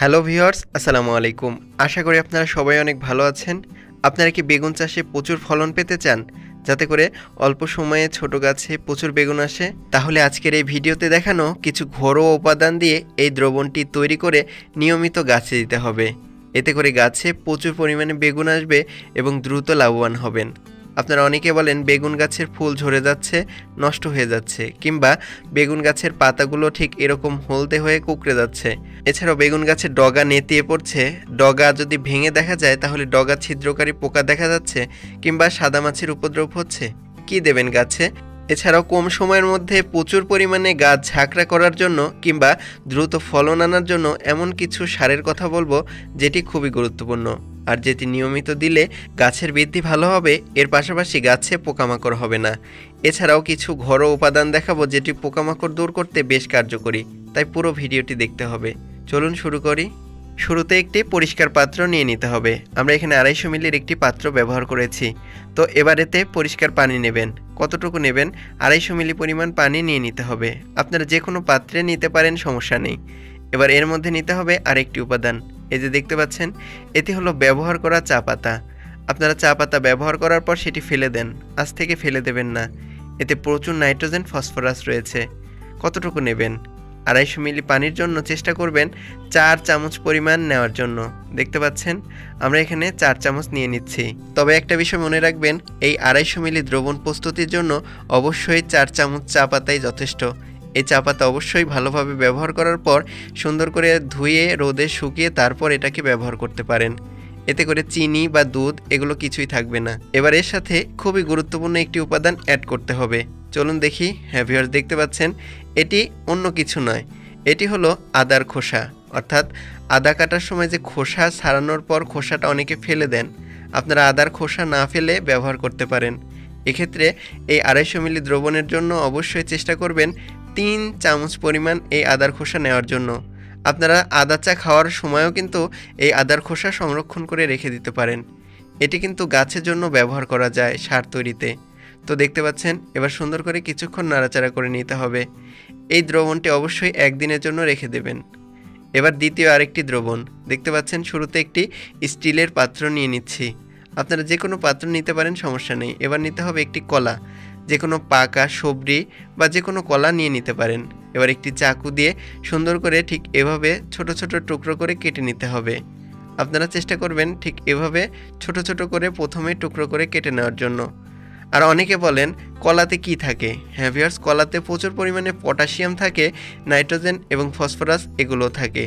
Hello viewers, আসসালামু আলাইকুম। আশা করি আপনারা সবাই অনেক ভালো আছেন। আপনারা কি বেগুন চাষে প্রচুর ফলন পেতে চান, যাতে করে অল্প সময়ে ছোট গাছে প্রচুর বেগুন আসে? তাহলে আজকের এই ভিডিওতে দেখানো কিছু ঘরোয়া উপাদান দিয়ে এই দ্রবণটি তৈরি করে নিয়মিত গাছে দিতে হবে। এতে করে গাছে প্রচুর পরিমাণে বেগুন আসবে এবং দ্রুত লাভবান হবেন। আপনারা অনেকে বলেন বেগুন গাছের ফুল ঝরে যাচ্ছে, নষ্ট হয়ে যাচ্ছে, কিংবা বেগুন গাছের পাতাগুলো ঠিক এরকম হলদে হয়ে কুঁকড়ে যাচ্ছে। এছাড়াও বেগুন গাছের ডগা নেতিয়ে পড়ছে, ডগা যদি ভেঙে দেখা যায় তাহলে ডগা ছিদ্রকারী পোকা দেখা যাচ্ছে, কিংবা সাদামাছির উপদ্রব হচ্ছে। কি দেবেন গাছে? এছাড়াও কম সময়ের মধ্যে প্রচুর পরিমাণে গাছ ঝাঁকড়া করার জন্য কিংবা দ্রুত ফলন আনার জন্য এমন কিছু সারের কথা বলবো যেটি খুবই গুরুত্বপূর্ণ, আর যেটি নিয়মিত দিলে গাছের বৃদ্ধি ভালো হবে, এর পাশাপাশি গাছে পোকামাকড় হবে না। এছাড়াও কিছু ঘরোয়া উপাদান দেখাবো যেটি পোকামাকড় দূর করতে বেশ কার্যকরী, তাই পুরো ভিডিওটি দেখতে হবে। চলুন শুরু করি। শুরুতে একটি পরিষ্কার পাত্র নিয়ে নিতে হবে। আমরা এখানে 250 মিলির একটি পাত্র ব্যবহার করেছি। তো এবার এতে পরিষ্কার পানি নেবেন। কতটুকু নেবেন? 250 মিলি পরিমাণ পানি নিয়ে নিতে হবে। আপনারা যে কোনো পাত্রে নিতে পারেন, সমস্যা নেই। এবার এর মধ্যে নিতে হবে আরেকটি উপাদান। এই যে দেখতে পাচ্ছেন, এটি হলো ব্যবহার করা চা পাতা। আপনারা চা পাতা ব্যবহার করার পর সেটি ফেলে দেন, আজ থেকে ফেলে দেবেন না। এতে প্রচুর নাইট্রোজেন, ফসফরাস রয়েছে। কতটুকু নেবেন? 250 মিলি পানির জন্য চেষ্টা করবেন 4 চামচ পরিমাণ নেওয়ার জন্য। দেখতে পাচ্ছেন, আমরা এখানে 4 চামচ নিয়ে নিচ্ছি। তবে একটা বিষয় মনে রাখবেন, এই 250 মিলি দ্রবণ প্রস্তুতির জন্য অবশ্যই 4 চামচ চা পাতাই যথেষ্ট। এই চা পাতা অবশ্যই ভালোভাবে ব্যবহার করার পর সুন্দর করে ধুয়ে রোদে শুকিয়ে তারপর এটাকে ব্যবহার করতে পারেন। এতে করে চিনি বা দুধ এগুলো কিছুই থাকবে না। এবার এর সাথে খুবই গুরুত্বপূর্ণ একটি উপাদান অ্যাড করতে হবে। চলুন দেখি। হ্যাঁ ভিউয়ার্স, দেখতে পাচ্ছেন, এটি অন্য কিছু নয়, এটি হলো আদার খোসা। অর্থাৎ আদা কাটার সময় যে খোসা ছাড়ানোর পর খোসাটা অনেকে ফেলে দেন, আপনারা আদার খোসা না ফেলে ব্যবহার করতে পারেন। এক্ষেত্রে এই 250 মিলি দ্রবণের জন্য অবশ্যই চেষ্টা করবেন 3 চামচ পরিমাণ এই আদার খোসা নেওয়ার জন্য। আপনারা আদা চা খাওয়ার সময়ও কিন্তু এই আদার খোসা সংরক্ষণ করে রেখে দিতে পারেন। এটি কিন্তু গাছের জন্য ব্যবহার করা যায় সার তৈরিতে। তো দেখতে পাচ্ছেন, এবার সুন্দর করে কিছুক্ষণ নাড়াচাড়া করে নিতে হবে। এই দ্রবণটি অবশ্যই একদিনের জন্য রেখে দেবেন। এবার দ্বিতীয় আরেকটি দ্রবণ। দেখতে পাচ্ছেন, শুরুতে একটি স্টিলের পাত্র নিয়ে নিচ্ছি। আপনারা যে কোনো পাত্র নিতে পারেন, সমস্যা নেই। এবার নিতে হবে একটি কলা, যে কোনো পাকা সবজি বা যে কোনো কলা নিয়ে নিতে পারেন। এবার একটি চাকু দিয়ে সুন্দর করে ঠিক এভাবে ছোট ছোট টুকরো করে কেটে নিতে হবে। আপনারা চেষ্টা করবেন ঠিক এভাবে ছোট ছোট করে প্রথমে টুকরো করে কেটে নেওয়ার জন্য। আর অনেকে বলেন কলাতে কি থাকে? হ্যাঁ ভিউয়ার্স, কলাতে প্রচুর পরিমাণে পটাশিয়াম থাকে, নাইট্রোজেন এবং ফসফরাস এগুলো থাকে,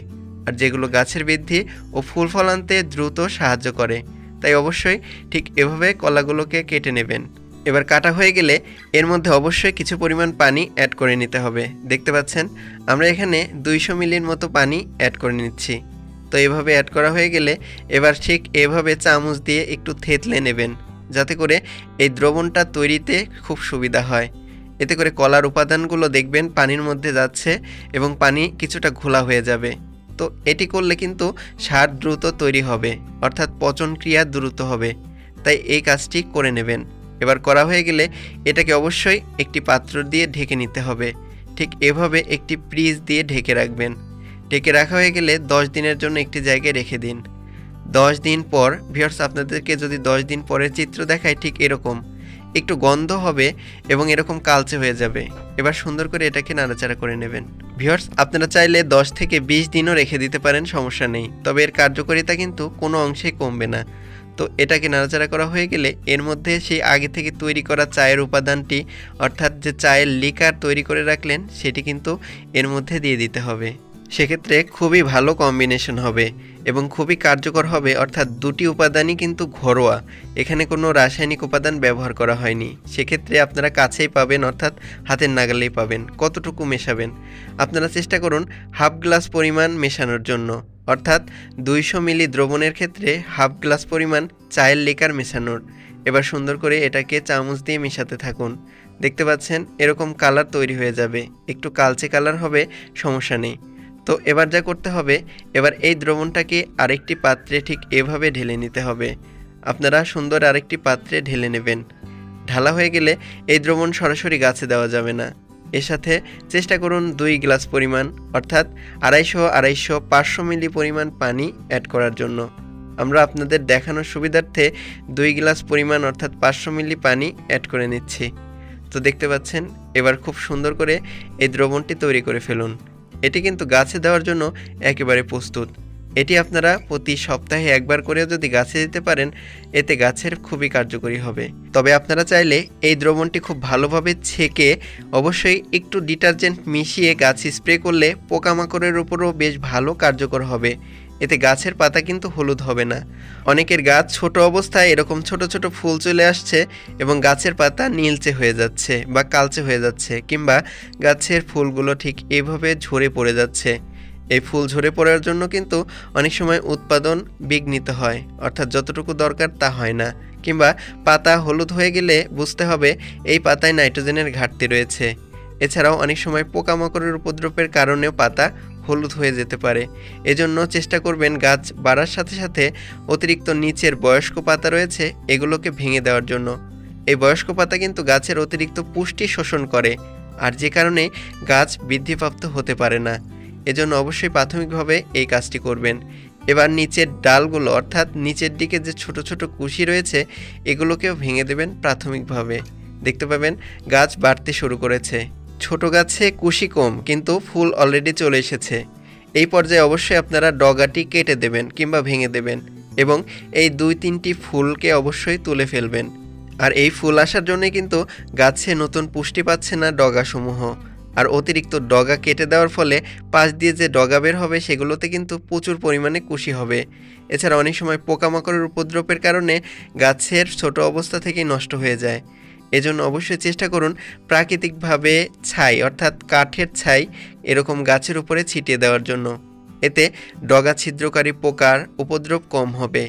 আর যেগুলো গাছের বৃদ্ধি ও ফুল ফল আনতে দ্রুত সাহায্য করে। তাই অবশ্যই ঠিক এভাবে কলাগুলোকে কেটে নেবেন। এবার কাটা হয়ে গেলে এর মধ্যে অবশ্যই কিছু পরিমাণ পানি অ্যাড করে নিতে হবে। দেখতে পাচ্ছেন, আমরা এখানে 200 মিলির মতো পানি অ্যাড করে নিচ্ছি। তো এভাবে অ্যাড করা হয়ে গেলে এবার ঠিক এভাবে চামচ দিয়ে একটু থেতলে নেবেন, যাতে করে এই দ্রবণটা তৈরিতে খুব সুবিধা হয়। এতে করে কলার উপাদানগুলো দেখবেন পানির মধ্যে যাচ্ছে এবং পানি কিছুটা ঘোলা হয়ে যাবে। তো এটি করলে কিন্তু সার দ্রুত তৈরি হবে, অর্থাৎ পচন ক্রিয়া দ্রুত হবে। তাই এই কাজটি করে নেবেন। এবার করা হয়ে গেলে এটাকে অবশ্যই একটি পাত্র দিয়ে ঢেকে নিতে হবে। ঠিক এভাবে একটি ফ্রিজ দিয়ে ঢেকে রাখবেন। ঢেকে রাখা হয়ে গেলে 10 দিনের জন্য একটি জায়গায় রেখে দিন। 10 দিন পর ভিউয়ার্স, আপনাদেরকে যদি 10 দিন পরের চিত্র দেখায়, ঠিক এরকম একটু গন্ধ হবে এবং এরকম কালচে হয়ে যাবে। এবার সুন্দর করে এটাকে নাড়াচাড়া করে নেবেন। ভিউয়ার্স, আপনারা চাইলে 10 থেকে 20 দিনও রেখে দিতে পারেন, সমস্যা নেই। তবে এর কার্যকারিতা কিন্তু কোনো অংশেই কমবে না। তো এটাকে নাড়াচাড়া করা হয়ে গেলে এর মধ্যে সেই আগে থেকে তৈরি করা চায়ের উপাদানটি, অর্থাৎ যে চায়ের লিকার তৈরি করে রাখলেন, সেটি কিন্তু এর মধ্যে দিয়ে দিতে হবে। সেক্ষেত্রে খুবই ভালো কম্বিনেশন হবে এবং খুবই কার্যকর হবে। অর্থাৎ দুটি উপাদানই কিন্তু ঘরোয়া, এখানে কোনো রাসায়নিক উপাদান ব্যবহার করা হয়নি। সেক্ষেত্রে আপনারা কাছেই পাবেন, অর্থাৎ হাতের নাগালেই পাবেন। কতটুকু মেশাবেন? আপনারা চেষ্টা করুন হাফ গ্লাস পরিমাণ মেশানোর জন্য। অর্থাৎ 200 মিলি দ্রবণের ক্ষেত্রে হাফ গ্লাস পরিমাণ চায়ের লিকার মেশানোর। এবার সুন্দর করে এটাকে চামচ দিয়ে মেশাতে থাকুন। দেখতে পাচ্ছেন, এরকম কালার তৈরি হয়ে যাবে। একটু কালচে কালার হবে, সমস্যা নেই। তো এবার যা করতে হবে, এবার এই দ্রবণটাকে আরেকটি পাত্রে ঠিক এভাবে ঢেলে নিতে হবে। আপনারা সুন্দর আরেকটি পাত্রে ঢেলে নেবেন। ঢালা হয়ে গেলে এই দ্রবণ সরাসরি গাছে দেওয়া যাবে না। এর সাথে চেষ্টা করুন 2 গ্লাস পরিমাণ অর্থাৎ 250 মিলি পরিমাণ পানি অ্যাড করার জন্য। আমরা আপনাদের দেখানোর সুবিধার্থে 2 গ্লাস পরিমাণ অর্থাৎ 500 মিলি পানি অ্যাড করে নিচ্ছি। তো দেখতে পাচ্ছেন এবার খুব সুন্দর করে এই দ্রবণটি তৈরি করে ফেলুন। এটি কিন্তু গাছে দেওয়ার জন্য একেবারে প্রস্তুত। এটি আপনারা প্রতি সপ্তাহে একবার করেও যদি গাছে দিতে পারেন এতে গাছের খুবই কার্যকরী হবে। তবে আপনারা চাইলে এই দ্রবণটি খুব ভালোভাবে ছেঁকে অবশ্যই একটু ডিটারজেন্ট মিশিয়ে গাছে স্প্রে করলে পোকামাকড়ের উপরও বেশ ভালো কার্যকর হবে। এতে গাছের পাতা কিন্তু হলুদ হবে না। অনেকের গাছ ছোট অবস্থায় এরকম ছোট ছোট ফুল চলে আসছে এবং গাছের পাতা নীলচে হয়ে যাচ্ছে বা কালচে হয়ে যাচ্ছে, কিংবা গাছের ফুলগুলো ঠিক এভাবে ঝরে পড়ে যাচ্ছে। এই ফুল ঝরে পড়ার জন্য কিন্তু অনেক সময় উৎপাদন বিঘ্নিত হয়, অর্থাৎ যতটুকু দরকার তা হয় না, কিংবা পাতা হলুদ হয়ে গেলে বুঝতে হবে এই পাতায় নাইট্রোজেনের ঘাটতি রয়েছে। এছাড়াও অনেক সময় পোকামাকড়ের উপদ্রবের কারণেও পাতা হলুদ হয়ে যেতে পারে। এজন্য চেষ্টা করবেন গাছ বাড়ার সাথে সাথে অতিরিক্ত নিচের বয়স্ক পাতা রয়েছে এগুলোকে ভেঙে দেওয়ার জন্য। এই বয়স্ক পাতা কিন্তু গাছের অতিরিক্ত পুষ্টি শোষণ করে, আর যে কারণে গাছ বৃদ্ধিপ্রাপ্ত হতে পারে না। এজন্য অবশ্যই প্রাথমিকভাবে এই কাজটি করবেন। এবার নিচের ডালগুলো অর্থাৎ নিচের দিকে যে ছোট ছোট কুশি রয়েছে এগুলোকেও ভেঙে দেবেন প্রাথমিকভাবে। দেখতে পাবেন গাছ বাড়তে শুরু করেছে। ছোট গাছে কুশি কম কিন্তু ফুল অলরেডি চলে এসেছে। এই পর্যায়ে অবশ্যই আপনারা ডগাটি কেটে দেবেন কিংবা ভেঙে দেবেন এবং এই 2-3টি ফুলকে অবশ্যই তুলে ফেলবেন। আর এই ফুল আসার জন্যই কিন্তু গাছে নতুন পুষ্টি পাচ্ছে না ডগাসমূহ। আর অতিরিক্ত ডগা কেটে দেওয়ার ফলে পাশ দিয়ে যে ডগা বের হবে সেগুলোতে কিন্তু প্রচুর পরিমাণে কুশি হবে। এছাড়া অনেক সময় পোকামাকড়ের উপদ্রবের কারণে গাছের ছোট অবস্থা থেকেই নষ্ট হয়ে যায়। এজন্য অবশ্যই চেষ্টা করুন প্রাকৃতিকভাবে ছাই অর্থাৎ কাঠের ছাই এরকম গাছের উপরে ছিটিয়ে দেওয়ার জন্য। এতে ডগা ছিদ্রকারী পোকার উপদ্রব কম হবে।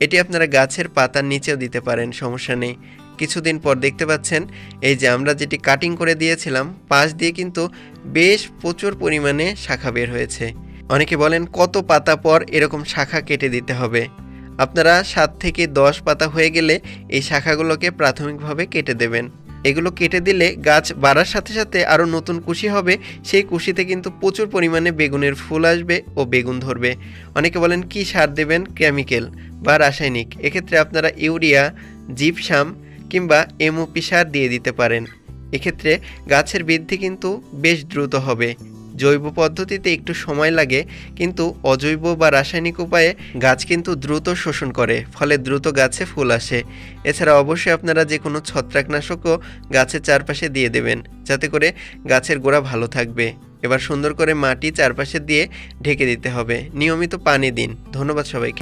এটি আপনারা গাছের পাতার নিচেও দিতে পারেন, সমস্যা নেই। কিছুদিন পর দেখতে পাচ্ছেন এই যে আমরা যেটি কাটিং করে দিয়েছিলাম পাশ দিয়ে কিন্তু বেশ প্রচুর পরিমাণে শাখা বের হয়েছে। অনেকে বলেন কত পাতা পর এরকম শাখা কেটে দিতে হবে। আপনারা 7 থেকে 10 পাতা হয়ে গেলে এই শাখাগুলোকে প্রাথমিকভাবে কেটে দেবেন। এগুলো কেটে দিলে গাছ বাড়ার সাথে সাথে আরও নতুন কুশি হবে, সেই কুশিতে কিন্তু প্রচুর পরিমাণে বেগুনের ফুল আসবে ও বেগুন ধরবে। অনেকে বলেন কি সার দেবেন, কেমিক্যাল বা রাসায়নিক। এক্ষেত্রে আপনারা ইউরিয়া, জিপসাম কিংবা এমওপি সার দিয়ে দিতে পারেন। এক্ষেত্রে গাছের বৃদ্ধি কিন্তু বেশ দ্রুত হবে। জৈব পদ্ধতিতে একটু সময় লাগে, কিন্তু অজৈব বা রাসায়নিক উপায়ে গাছ কিন্তু দ্রুত শোষণ করে, ফলে দ্রুত গাছে ফুল আসে। এছাড়া অবশ্যই আপনারা যে কোনো ছত্রাকনাশকও গাছের চারপাশে দিয়ে দেবেন, যাতে করে গাছের গোড়া ভালো থাকবে। এবার সুন্দর করে মাটি চারপাশে দিয়ে ঢেকে দিতে হবে। নিয়মিত পানি দিন। ধন্যবাদ সবাইকে।